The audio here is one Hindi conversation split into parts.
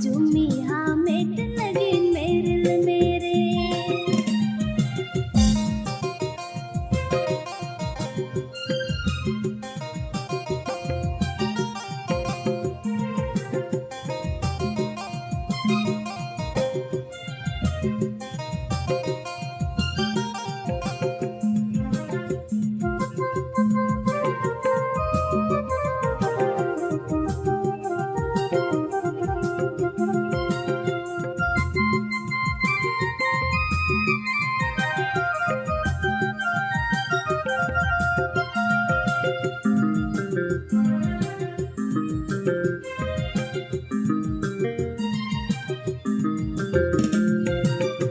जुमी हाँ मेट लगी मेरे मेरे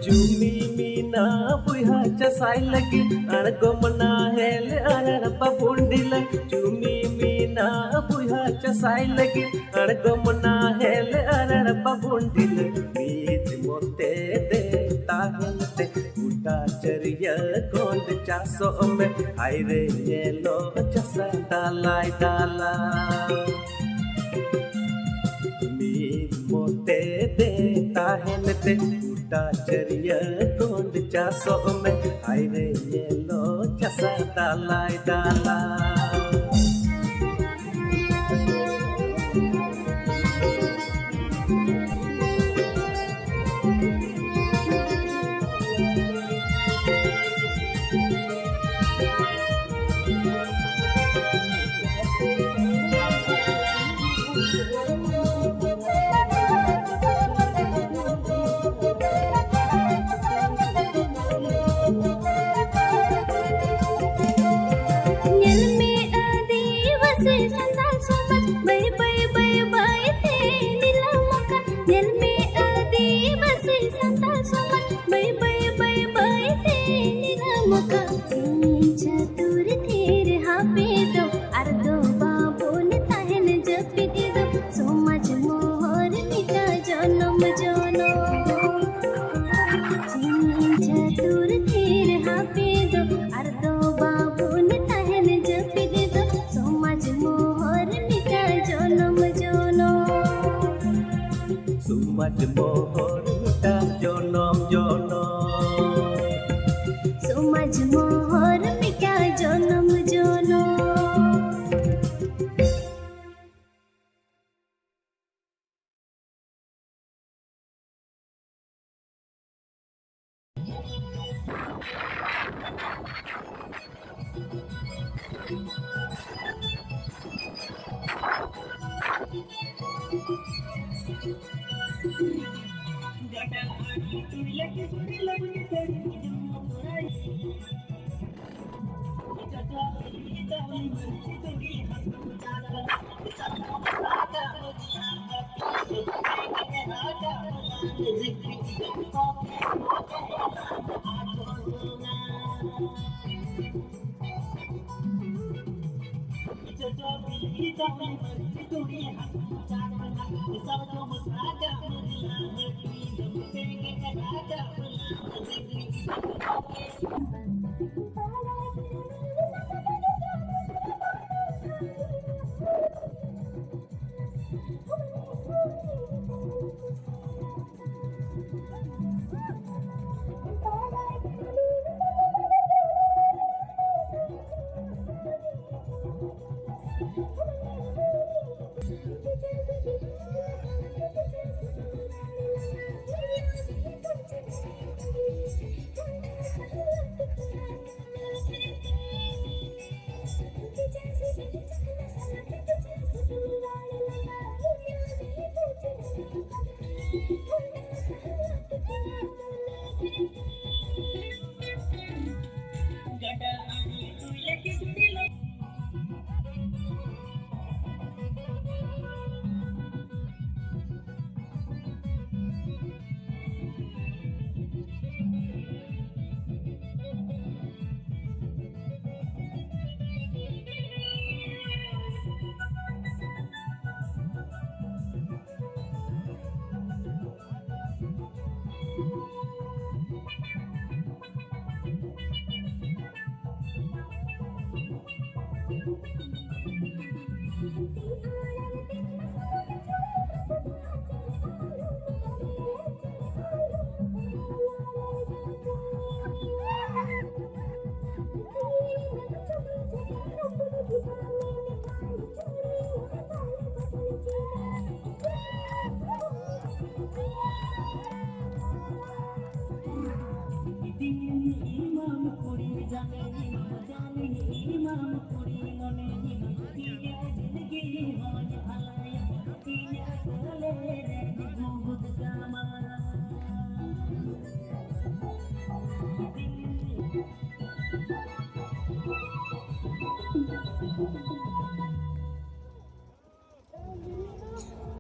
जुमी मीना बुहा चसाई लगी अड़गमना हेल अड़प बुंडिल जुमी मीना बुहा चसाई लगी अड़गमना हेल अड़प बुंडिल मीत मोते दे ताहलते उटा चरिया कोंद चासो में आयरे येलो चसा दालाई दाला मीत मोते दे ताहलते चरिया कोंड चासो में आयरे येलो चसा दालाई दाला चतुर थेर हापे दो अर्दो बाबोन ताहन जपी दो सोमज मोहर मिटा जनम जनो चतुर थेर हापे दो अर्दो बाबोन ताहन जपी दो सोमज मोहर मिटा जनम जनो सोमज मोहर मिटा जनम जनो सोमज मोहर मिटा जनम जनो